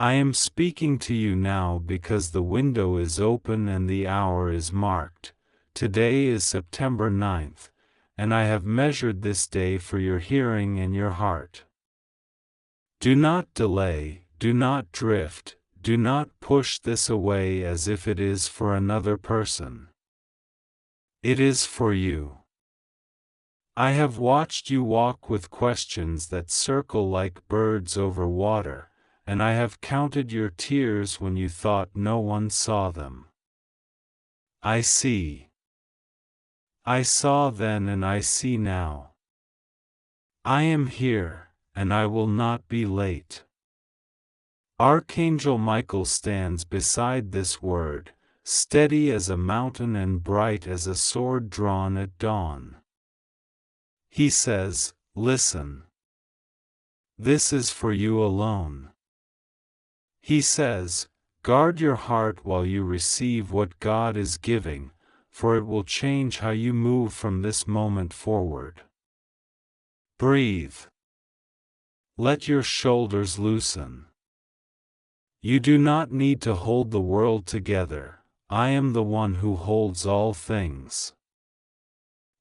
I am speaking to you now because the window is open and the hour is marked. Today is September 9th, and I have measured this day for your hearing and your heart. Do not delay, do not drift, do not push this away as if it is for another person. It is for you. I have watched you walk with questions that circle like birds over water, and I have counted your tears when you thought no one saw them. I see. I saw then and I see now. I am here, and I will not be late. Archangel Michael stands beside this word, steady as a mountain and bright as a sword drawn at dawn. He says, "Listen. This is for you alone." He says, "Guard your heart while you receive what God is giving, for it will change how you move from this moment forward." Breathe. Let your shoulders loosen. You do not need to hold the world together. I am the one who holds all things.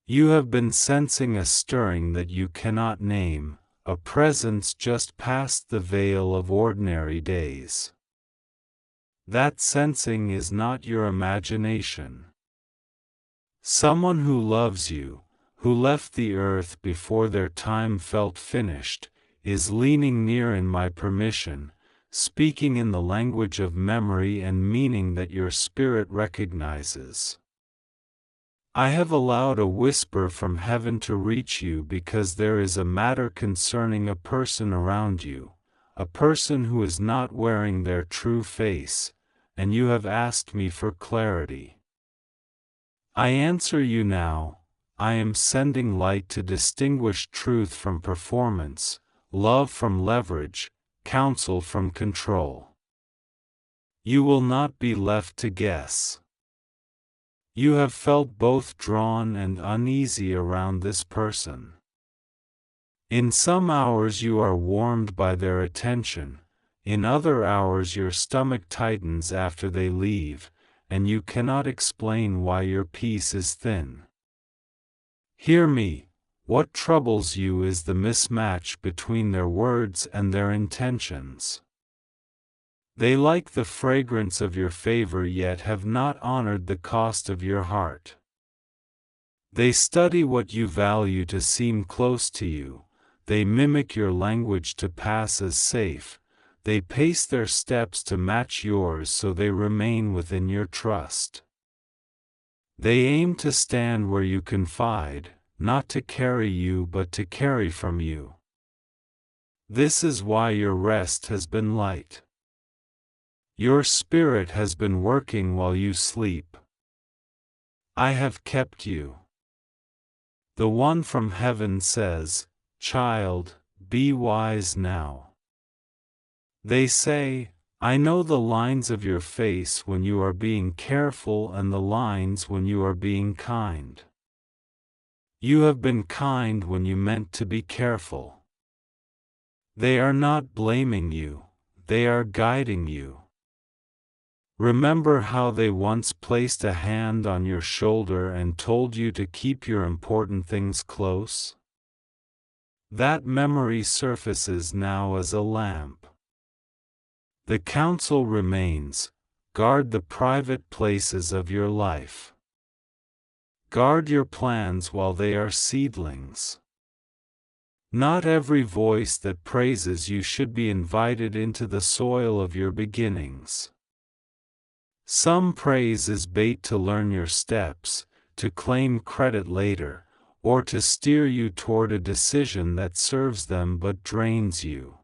You have been sensing a stirring that you cannot name, a presence just past the veil of ordinary days. That sensing is not your imagination. Someone who loves you, who left the earth before their time felt finished, is leaning near in my permission, speaking in the language of memory and meaning that your spirit recognizes. I have allowed a whisper from heaven to reach you because there is a matter concerning a person around you, a person who is not wearing their true face, and you have asked me for clarity. I answer you now. I am sending light to distinguish truth from performance, love from leverage, counsel from control. You will not be left to guess. You have felt both drawn and uneasy around this person. In some hours you are warmed by their attention, in other hours your stomach tightens after they leave, and you cannot explain why your peace is thin. Hear me, what troubles you is the mismatch between their words and their intentions. They like the fragrance of your favor yet have not honored the cost of your heart. They study what you value to seem close to you, they mimic your language to pass as safe, they pace their steps to match yours so they remain within your trust. They aim to stand where you confide, not to carry you but to carry from you. This is why your rest has been light. Your spirit has been working while you sleep. I have kept you. The one from heaven says, "Child, be wise now." They say, "I know the lines of your face when you are being careful and the lines when you are being kind. You have been kind when you meant to be careful." They are not blaming you, they are guiding you. Remember how they once placed a hand on your shoulder and told you to keep your important things close? That memory surfaces now as a lamp. The counsel remains: guard the private places of your life. Guard your plans while they are seedlings. Not every voice that praises you should be invited into the soil of your beginnings. Some praise is bait to learn your steps, to claim credit later, or to steer you toward a decision that serves them but drains you.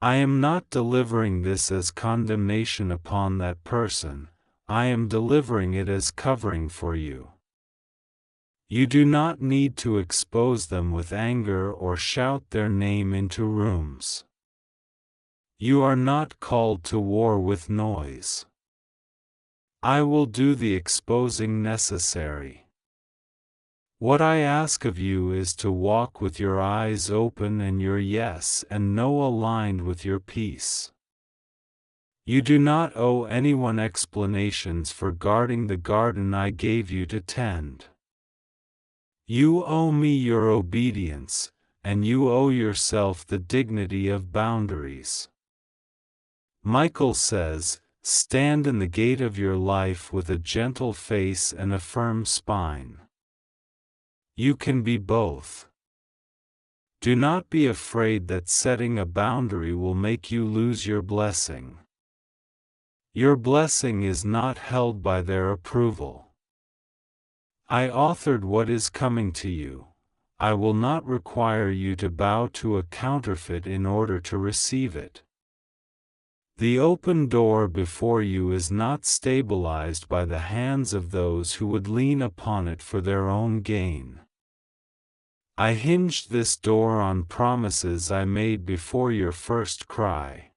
I am not delivering this as condemnation upon that person, I am delivering it as covering for you. You do not need to expose them with anger or shout their name into rooms. You are not called to war with noise. I will do the exposing necessary. What I ask of you is to walk with your eyes open and your yes and no aligned with your peace. You do not owe anyone explanations for guarding the garden I gave you to tend. You owe me your obedience, and you owe yourself the dignity of boundaries. Michael says, stand in the gate of your life with a gentle face and a firm spine. You can be both. Do not be afraid that setting a boundary will make you lose your blessing. Your blessing is not held by their approval. I authored what is coming to you. I will not require you to bow to a counterfeit in order to receive it. The open door before you is not stabilized by the hands of those who would lean upon it for their own gain. I hinged this door on promises I made before your first cry.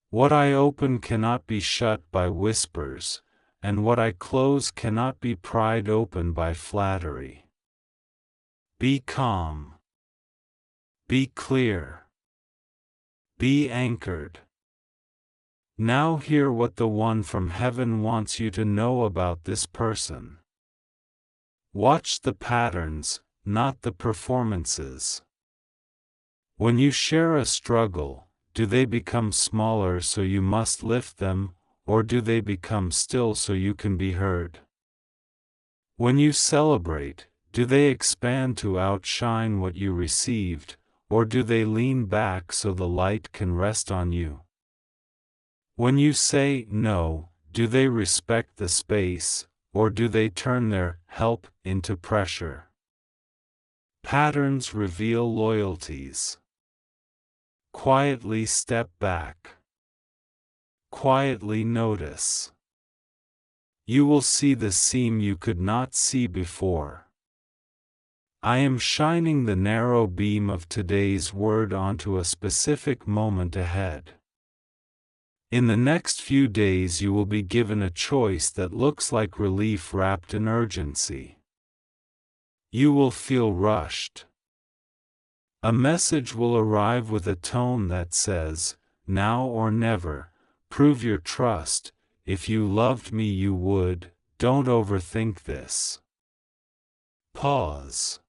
What I open cannot be shut by whispers, and what I close cannot be pried open by flattery. Be calm. Be clear. Be anchored. Now hear what the one from heaven wants you to know about this person. Watch the patterns, not the performances. When you share a struggle, do they become smaller so you must lift them, or do they become still so you can be heard? When you celebrate, do they expand to outshine what you received, or do they lean back so the light can rest on you? When you say no, do they respect the space, or do they turn their help into pressure? Patterns reveal loyalties. Quietly step back. Quietly notice. You will see the seam you could not see before. I am shining the narrow beam of today's word onto a specific moment ahead. In the next few days you will be given a choice that looks like relief wrapped in urgency. You will feel rushed. A message will arrive with a tone that says, now or never, prove your trust, if you loved me you would, don't overthink this. Pause.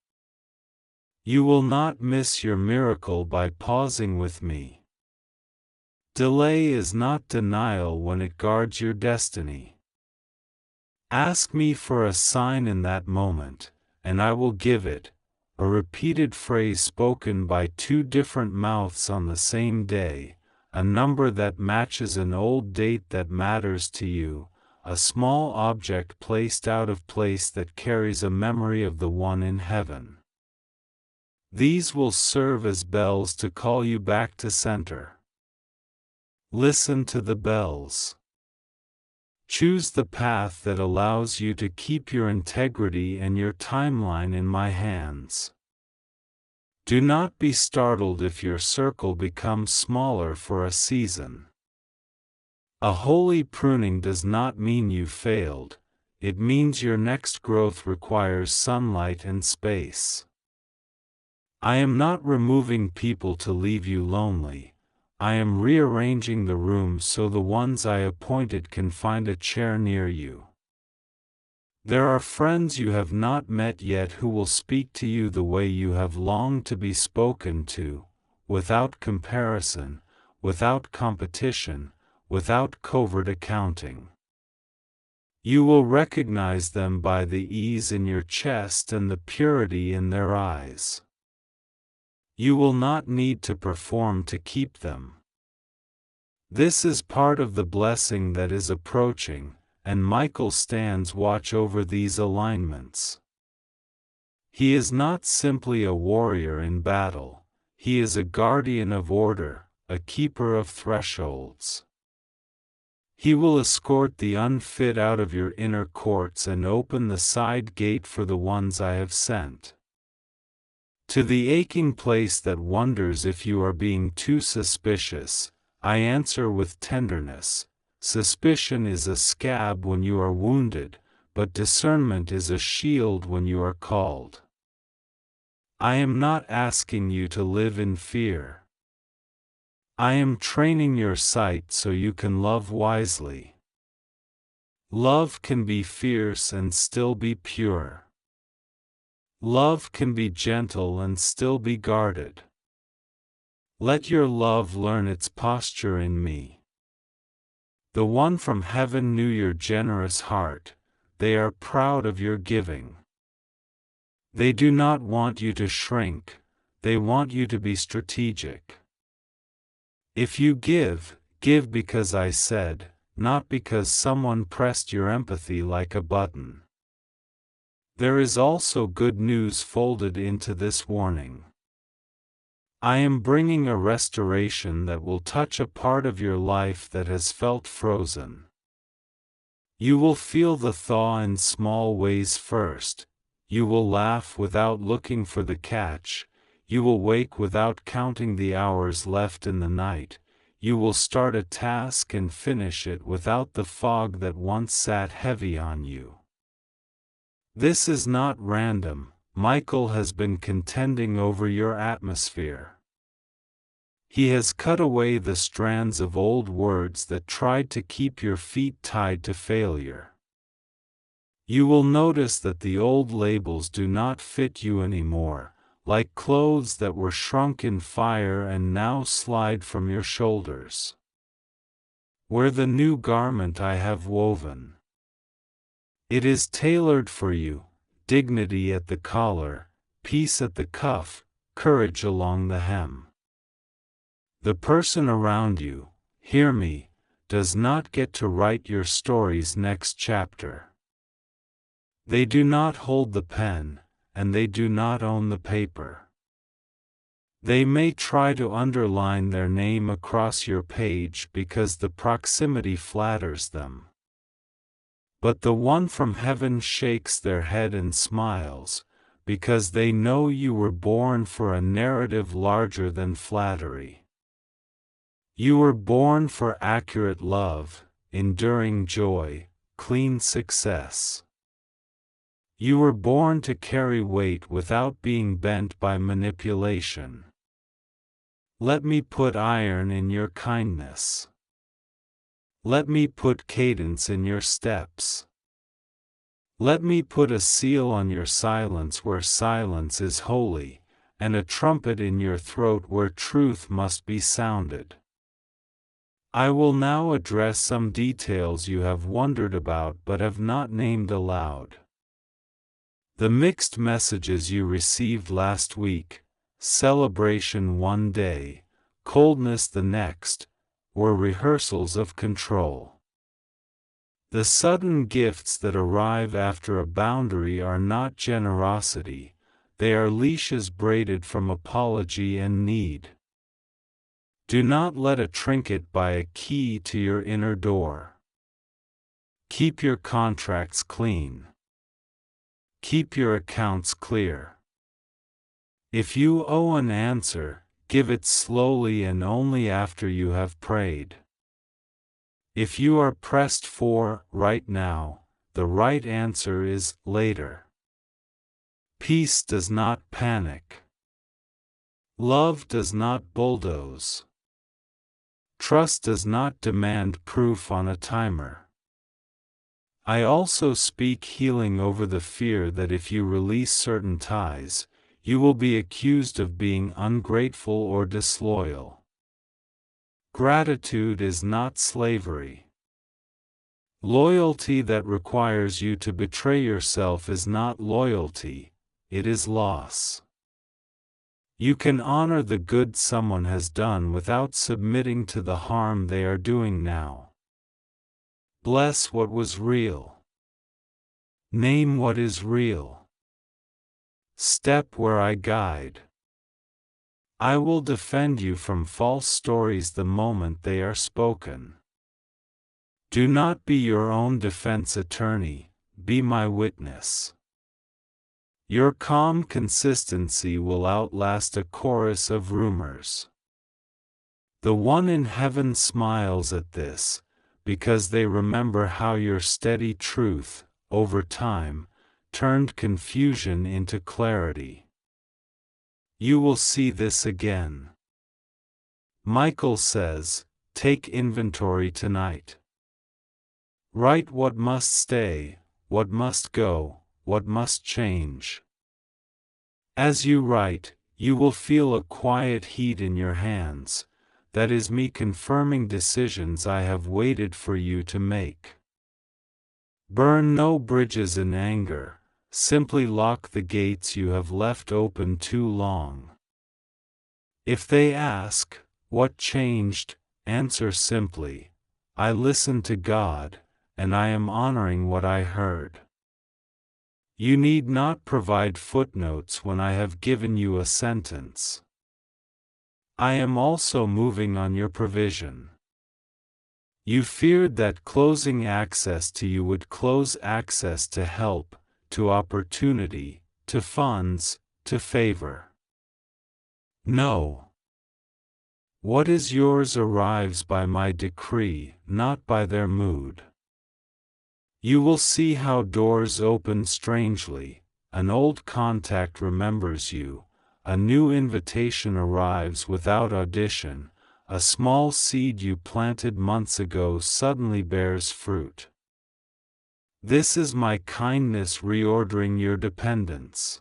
You will not miss your miracle by pausing with me. Delay is not denial when it guards your destiny. Ask me for a sign in that moment, and I will give it, a repeated phrase spoken by two different mouths on the same day, a number that matches an old date that matters to you, a small object placed out of place that carries a memory of the one in heaven. These will serve as bells to call you back to center. Listen to the bells. Choose the path that allows you to keep your integrity and your timeline in my hands. Do not be startled if your circle becomes smaller for a season. A holy pruning does not mean you failed, it means your next growth requires sunlight and space. I am not removing people to leave you lonely. I am rearranging the rooms so the ones I appointed can find a chair near you. There are friends you have not met yet who will speak to you the way you have longed to be spoken to, without comparison, without competition, without covert accounting. You will recognize them by the ease in your chest and the purity in their eyes. You will not need to perform to keep them. This is part of the blessing that is approaching, and Michael stands watch over these alignments. He is not simply a warrior in battle, he is a guardian of order, a keeper of thresholds. He will escort the unfit out of your inner courts and open the side gate for the ones I have sent. To the aching place that wonders if you are being too suspicious, I answer with tenderness. Suspicion is a scab when you are wounded, but discernment is a shield when you are called. I am not asking you to live in fear. I am training your sight so you can love wisely. Love can be fierce and still be pure. Love can be gentle and still be guarded. Let your love learn its posture in me. The one from heaven knew your generous heart, they are proud of your giving. They do not want you to shrink, they want you to be strategic. If you give, give because I said, not because someone pressed your empathy like a button. There is also good news folded into this warning. I am bringing a restoration that will touch a part of your life that has felt frozen. You will feel the thaw in small ways first. You will laugh without looking for the catch. You will wake without counting the hours left in the night. You will start a task and finish it without the fog that once sat heavy on you. This is not random. Michael has been contending over your atmosphere. He has cut away the strands of old words that tried to keep your feet tied to failure. You will notice that the old labels do not fit you anymore, like clothes that were shrunk in fire and now slide from your shoulders. Wear the new garment I have woven. It is tailored for you, dignity at the collar, peace at the cuff, courage along the hem. The person around you, hear me, does not get to write your story's next chapter. They do not hold the pen, and they do not own the paper. They may try to underline their name across your page because the proximity flatters them. But the one from heaven shakes their head and smiles, because they know you were born for a narrative larger than flattery. You were born for accurate love, enduring joy, clean success. You were born to carry weight without being bent by manipulation. Let me put iron in your kindness. Let me put cadence in your steps. Let me put a seal on your silence where silence is holy, and a trumpet in your throat where truth must be sounded. I will now address some details you have wondered about but have not named aloud. The mixed messages you received last week, celebration one day, coldness the next, were rehearsals of control. The sudden gifts that arrive after a boundary are not generosity, they are leashes braided from apology and need. Do not let a trinket buy a key to your inner door. Keep your contracts clean. Keep your accounts clear. If you owe an answer, give it slowly and only after you have prayed. If you are pressed for right now, the right answer is later. Peace does not panic. Love does not bulldoze. Trust does not demand proof on a timer. I also speak healing over the fear that if you release certain ties, you will be accused of being ungrateful or disloyal. Gratitude is not slavery. Loyalty that requires you to betray yourself is not loyalty, it is loss. You can honor the good someone has done without submitting to the harm they are doing now. Bless what was real. Name what is real. Step where I guide. I will defend you from false stories the moment they are spoken. Do not be your own defense attorney, be my witness. Your calm consistency will outlast a chorus of rumors. The one in heaven smiles at this, because they remember how your steady truth, over time, turned confusion into clarity. You will see this again. Michael says, take inventory tonight. Write what must stay, what must go, what must change. As you write, you will feel a quiet heat in your hands. That is me confirming decisions I have waited for you to make. Burn no bridges in anger, simply lock the gates you have left open too long. If they ask, what changed, answer simply, I listened to God, and I am honoring what I heard. You need not provide footnotes when I have given you a sentence. I am also moving on your provision. You feared that closing access to you would close access to help, to opportunity, to funds, to favor. No. What is yours arrives by my decree, not by their mood. You will see how doors open strangely, an old contact remembers you, a new invitation arrives without audition, a small seed you planted months ago suddenly bears fruit. This is my kindness reordering your dependence.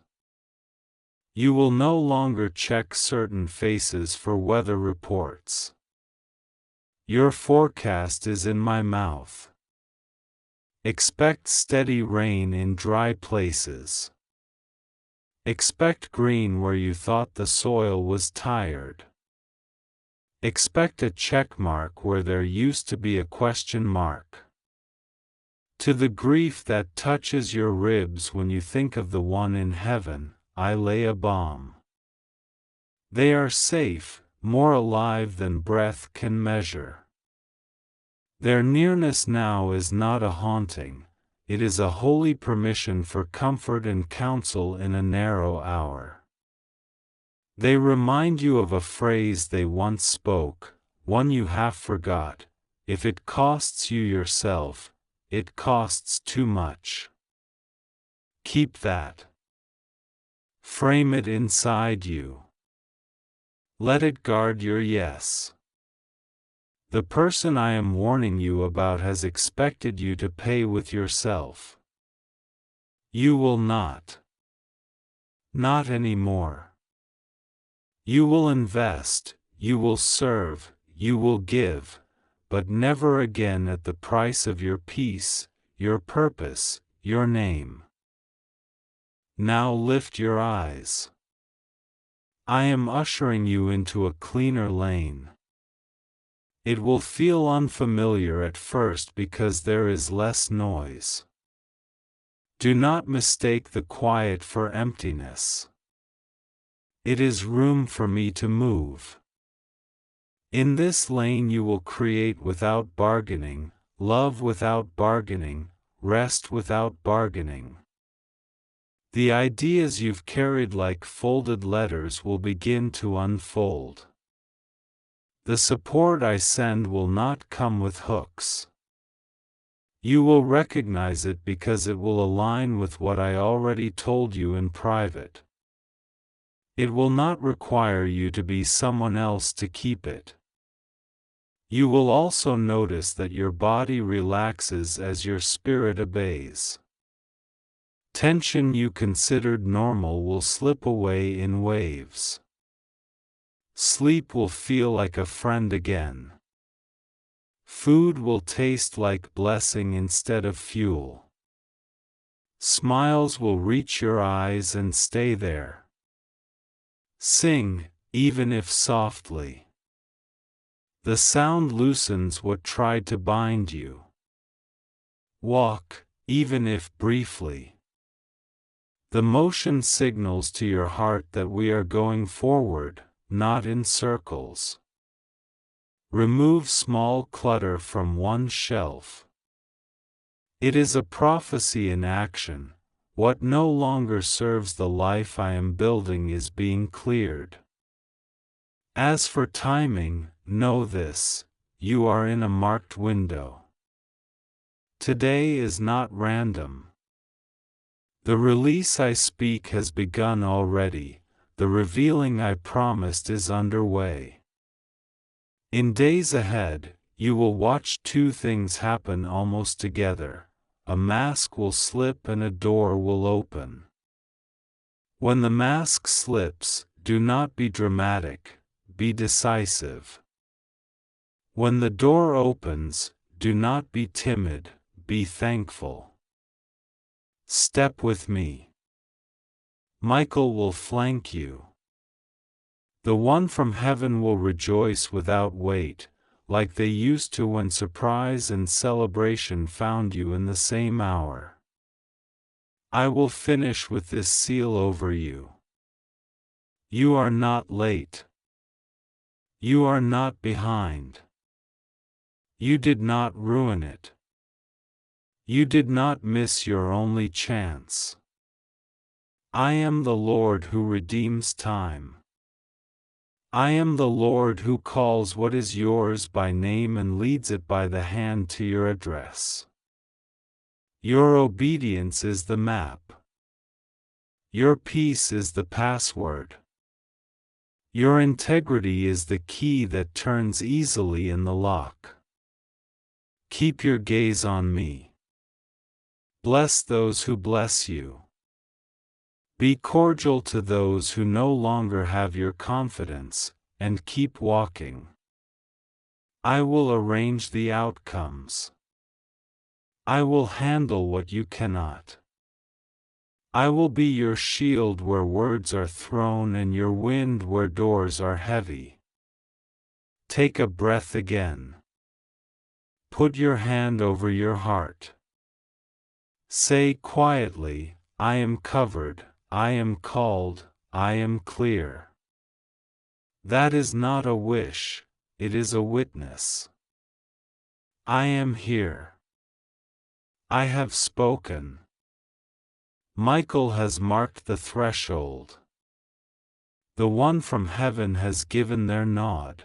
You will no longer check certain faces for weather reports. Your forecast is in my mouth. Expect steady rain in dry places. Expect green where you thought the soil was tired. Expect a check mark where there used to be a question mark. To the grief that touches your ribs when you think of the one in heaven, I lay a balm. They are safe, more alive than breath can measure. Their nearness now is not a haunting, it is a holy permission for comfort and counsel in a narrow hour. They remind you of a phrase they once spoke, one you half forgot, if it costs you yourself, it costs too much. Keep that. Frame it inside you. Let it guard your yes. The person I am warning you about has expected you to pay with yourself. You will not. Not anymore. You will invest, you will serve, you will give, but never again at the price of your peace, your purpose, your name. Now lift your eyes. I am ushering you into a cleaner lane. It will feel unfamiliar at first because there is less noise. Do not mistake the quiet for emptiness. It is room for me to move. In this lane you will create without bargaining, love without bargaining, rest without bargaining. The ideas you've carried like folded letters will begin to unfold. The support I send will not come with hooks. You will recognize it because it will align with what I already told you in private. It will not require you to be someone else to keep it. You will also notice that your body relaxes as your spirit obeys. Tension you considered normal will slip away in waves. Sleep will feel like a friend again. Food will taste like blessing instead of fuel. Smiles will reach your eyes and stay there. Sing, even if softly. The sound loosens what tried to bind you. Walk, even if briefly. The motion signals to your heart that we are going forward, not in circles. Remove small clutter from one shelf. It is a prophecy in action. What no longer serves the life I am building is being cleared. As for timing, know this, you are in a marked window. Today is not random. The release I speak has begun already, the revealing I promised is underway. In days ahead, you will watch two things happen almost together. A mask will slip and a door will open. When the mask slips, do not be dramatic, be decisive. When the door opens, do not be timid, be thankful. Step with me. Michael will flank you. The one from heaven will rejoice without wait, like they used to when surprise and celebration found you in the same hour. I will finish with this seal over you. You are not late. You are not behind. You did not ruin it. You did not miss your only chance. I am the Lord who redeems time. I am the Lord who calls what is yours by name and leads it by the hand to your address. Your obedience is the map. Your peace is the password. Your integrity is the key that turns easily in the lock. Keep your gaze on me. Bless those who bless you. Be cordial to those who no longer have your confidence, and keep walking. I will arrange the outcomes. I will handle what you cannot. I will be your shield where words are thrown and your wind where doors are heavy. Take a breath again. Put your hand over your heart. Say quietly, I am covered, I am called, I am clear. That is not a wish, it is a witness. I am here. I have spoken. Michael has marked the threshold. The one from heaven has given their nod.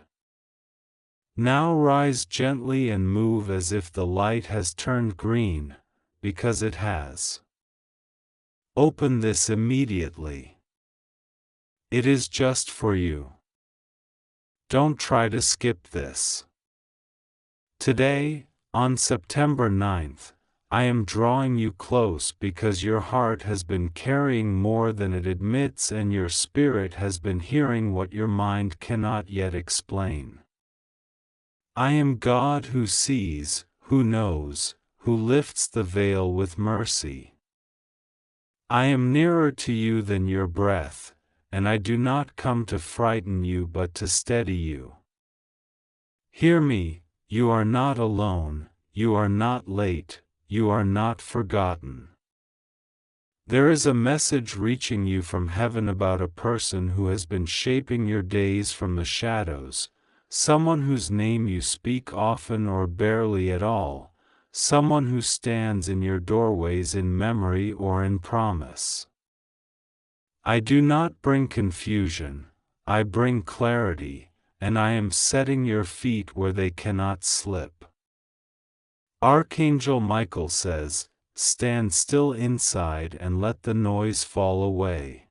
Now rise gently and move as if the light has turned green, because it has. Open this immediately. It is just for you. Don't try to skip this. Today, on September 9th, I am drawing you close because your heart has been carrying more than it admits and your spirit has been hearing what your mind cannot yet explain. I am God who sees, who knows, who lifts the veil with mercy. I am nearer to you than your breath, and I do not come to frighten you but to steady you. Hear me, you are not alone, you are not late, you are not forgotten. There is a message reaching you from heaven about a person who has been shaping your days from the shadows, someone whose name you speak often or barely at all, someone who stands in your doorways in memory or in promise. I do not bring confusion, I bring clarity, and I am setting your feet where they cannot slip. Archangel Michael says, stand still inside and let the noise fall away.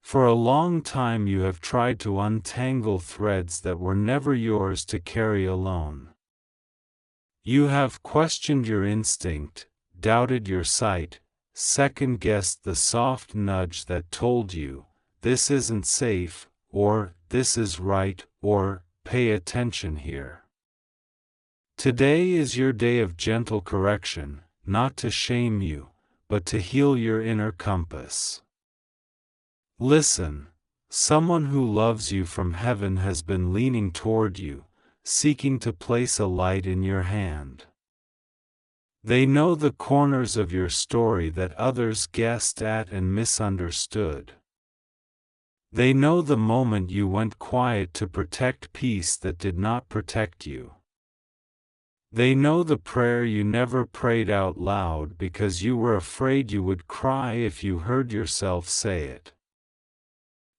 For a long time you have tried to untangle threads that were never yours to carry alone. You have questioned your instinct, doubted your sight, second-guessed the soft nudge that told you, this isn't safe, or this is right, or pay attention here. Today is your day of gentle correction, not to shame you, but to heal your inner compass. Listen, someone who loves you from heaven has been leaning toward you, seeking to place a light in your hand. They know the corners of your story that others guessed at and misunderstood. They know the moment you went quiet to protect peace that did not protect you. They know the prayer you never prayed out loud because you were afraid you would cry if you heard yourself say it.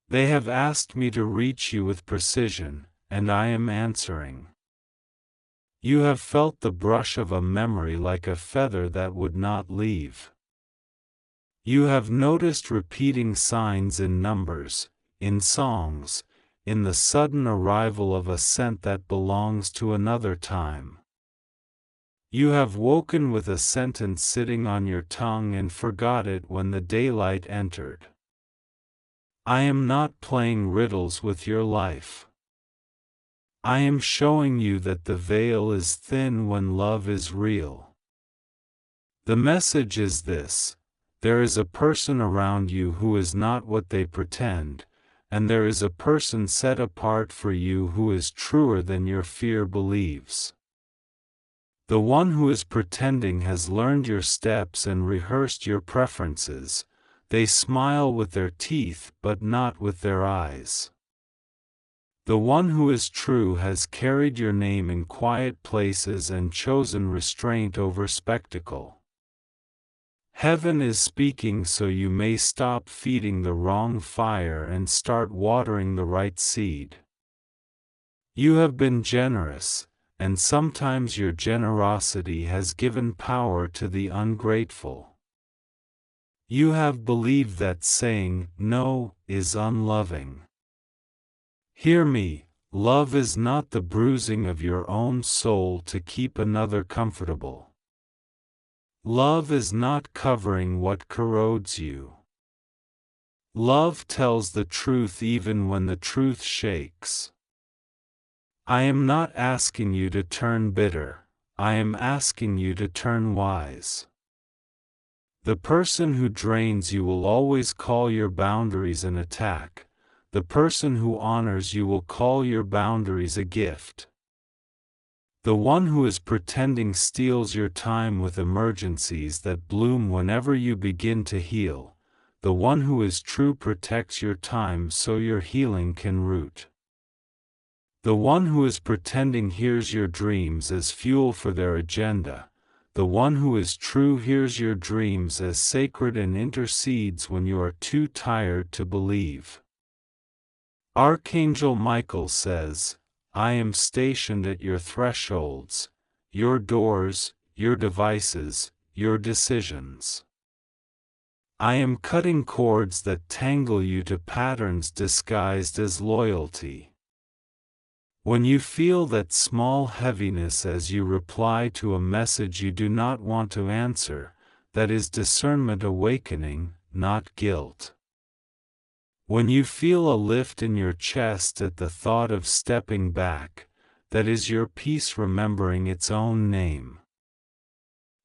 They have asked me to reach you with precision, and I am answering. You have felt the brush of a memory like a feather that would not leave. You have noticed repeating signs in numbers, in songs, in the sudden arrival of a scent that belongs to another time. You have woken with a sentence sitting on your tongue and forgot it when the daylight entered. I am not playing riddles with your life. I am showing you that the veil is thin when love is real. The message is this: there is a person around you who is not what they pretend, and there is a person set apart for you who is truer than your fear believes. The one who is pretending has learned your steps and rehearsed your preferences. They smile with their teeth but not with their eyes. The one who is true has carried your name in quiet places and chosen restraint over spectacle. Heaven is speaking so you may stop feeding the wrong fire and start watering the right seed. You have been generous, and sometimes your generosity has given power to the ungrateful. You have believed that saying no is unloving. Hear me, love is not the bruising of your own soul to keep another comfortable. Love is not covering what corrodes you. Love tells the truth even when the truth shakes. I am not asking you to turn bitter, I am asking you to turn wise. The person who drains you will always call your boundaries an attack. The person who honors you will call your boundaries a gift. The one who is pretending steals your time with emergencies that bloom whenever you begin to heal. The one who is true protects your time so your healing can root. The one who is pretending hears your dreams as fuel for their agenda. The one who is true hears your dreams as sacred and intercedes when you are too tired to believe. Archangel Michael says, I am stationed at your thresholds, your doors, your devices, your decisions. I am cutting cords that tangle you to patterns disguised as loyalty. When you feel that small heaviness as you reply to a message you do not want to answer, that is discernment awakening, not guilt. When you feel a lift in your chest at the thought of stepping back, that is your peace remembering its own name.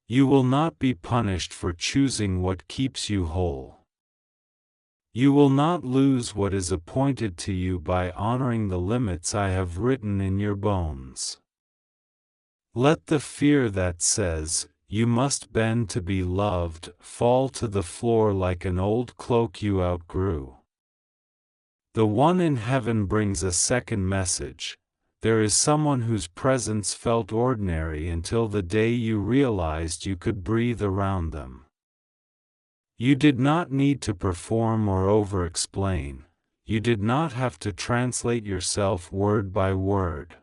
You will not be punished for choosing what keeps you whole. You will not lose what is appointed to you by honoring the limits I have written in your bones. Let the fear that says, you must bend to be loved, fall to the floor like an old cloak you outgrew. The one in heaven brings a second message. There is someone whose presence felt ordinary until the day you realized you could breathe around them. You did not need to perform or over-explain. You did not have to translate yourself word by word.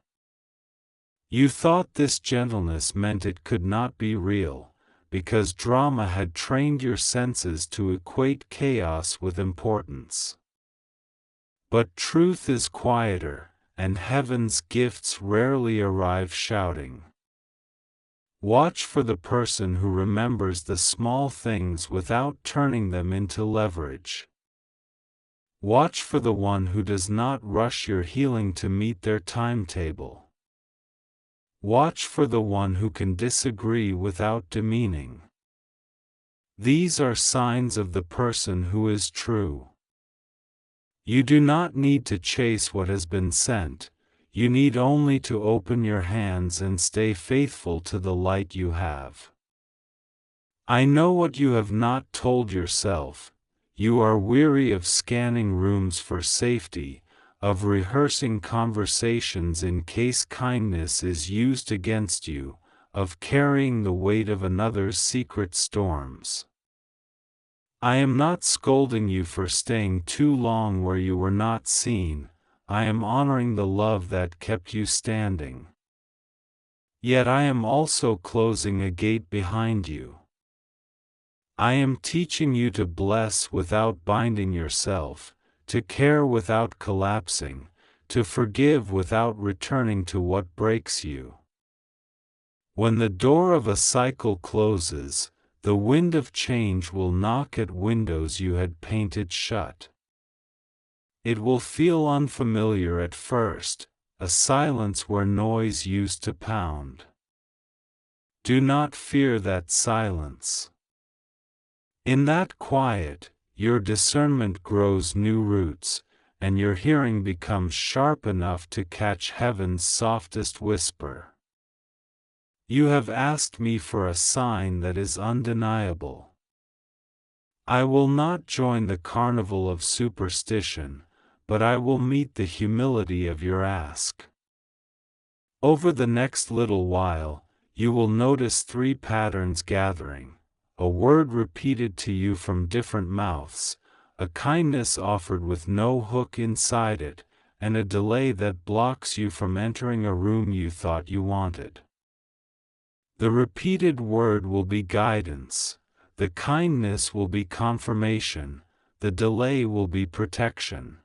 You thought this gentleness meant it could not be real, because drama had trained your senses to equate chaos with importance. But truth is quieter, and heaven's gifts rarely arrive shouting. Watch for the person who remembers the small things without turning them into leverage. Watch for the one who does not rush your healing to meet their timetable. Watch for the one who can disagree without demeaning. These are signs of the person who is true. You do not need to chase what has been sent. You need only to open your hands and stay faithful to the light you have. I know what you have not told yourself. You are weary of scanning rooms for safety, of rehearsing conversations in case kindness is used against you, of carrying the weight of another's secret storms. I am not scolding you for staying too long where you were not seen. I am honoring the love that kept you standing. Yet I am also closing a gate behind you. I am teaching you to bless without binding yourself, to care without collapsing, to forgive without returning to what breaks you. When the door of a cycle closes, the wind of change will knock at windows you had painted shut. It will feel unfamiliar at first, a silence where noise used to pound. Do not fear that silence. In that quiet, your discernment grows new roots, and your hearing becomes sharp enough to catch heaven's softest whisper. You have asked me for a sign that is undeniable. I will not join the carnival of superstition, but I will meet the humility of your ask. Over the next little while, you will notice 3 patterns gathering: a word repeated to you from different mouths, a kindness offered with no hook inside it, and a delay that blocks you from entering a room you thought you wanted. The repeated word will be guidance, the kindness will be confirmation, the delay will be protection.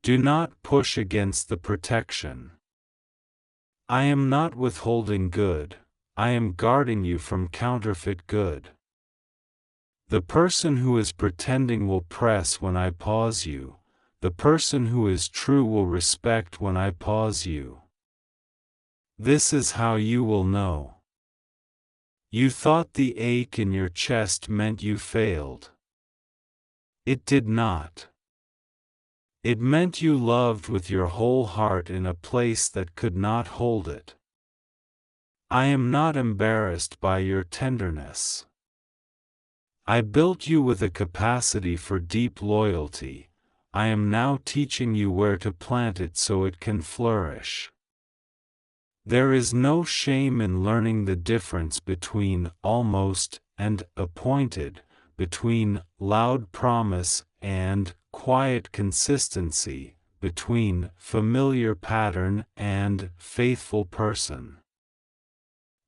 Do not push against the protection. I am not withholding good, I am guarding you from counterfeit good. The person who is pretending will press when I pause you, the person who is true will respect when I pause you. This is how you will know. You thought the ache in your chest meant you failed. It did not. It meant you loved with your whole heart in a place that could not hold it. I am not embarrassed by your tenderness. I built you with a capacity for deep loyalty. I am now teaching you where to plant it so it can flourish. There is no shame in learning the difference between almost and appointed, between loud promise and quiet consistency, between familiar pattern and faithful person.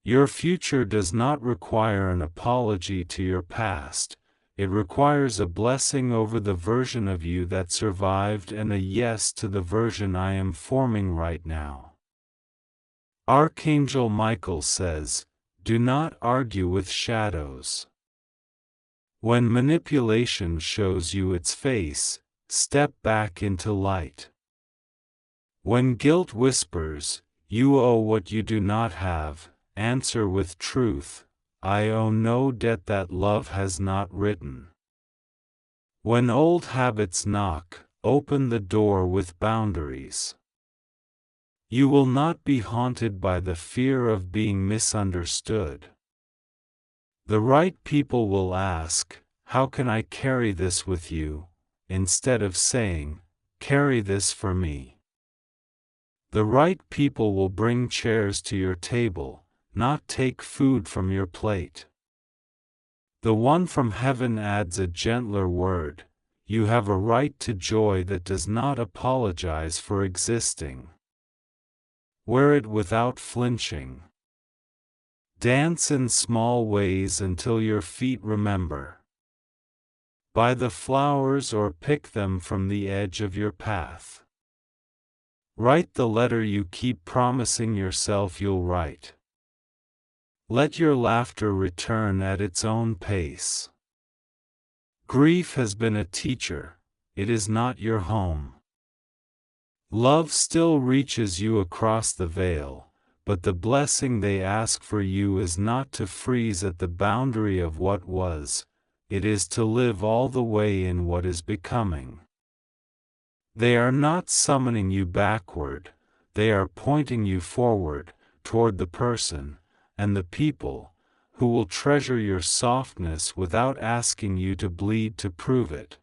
Your future does not require an apology to your past, it requires a blessing over the version of you that survived and a yes to the version I am forming right now. Archangel Michael says, do not argue with shadows. When manipulation shows you its face, step back into light. When guilt whispers, you owe what you do not have, answer with truth, I owe no debt that love has not written. When old habits knock, open the door with boundaries. You will not be haunted by the fear of being misunderstood. The right people will ask, how can I carry this with you, instead of saying, carry this for me. The right people will bring chairs to your table, not take food from your plate. The one from heaven adds a gentler word, you have a right to joy that does not apologize for existing. Wear it without flinching. Dance in small ways until your feet remember. Buy the flowers or pick them from the edge of your path. Write the letter you keep promising yourself you'll write. Let your laughter return at its own pace. Grief has been a teacher, it is not your home. Love still reaches you across the veil, but the blessing they ask for you is not to freeze at the boundary of what was, it is to live all the way in what is becoming. They are not summoning you backward, they are pointing you forward, toward the person, and the people, who will treasure your softness without asking you to bleed to prove it.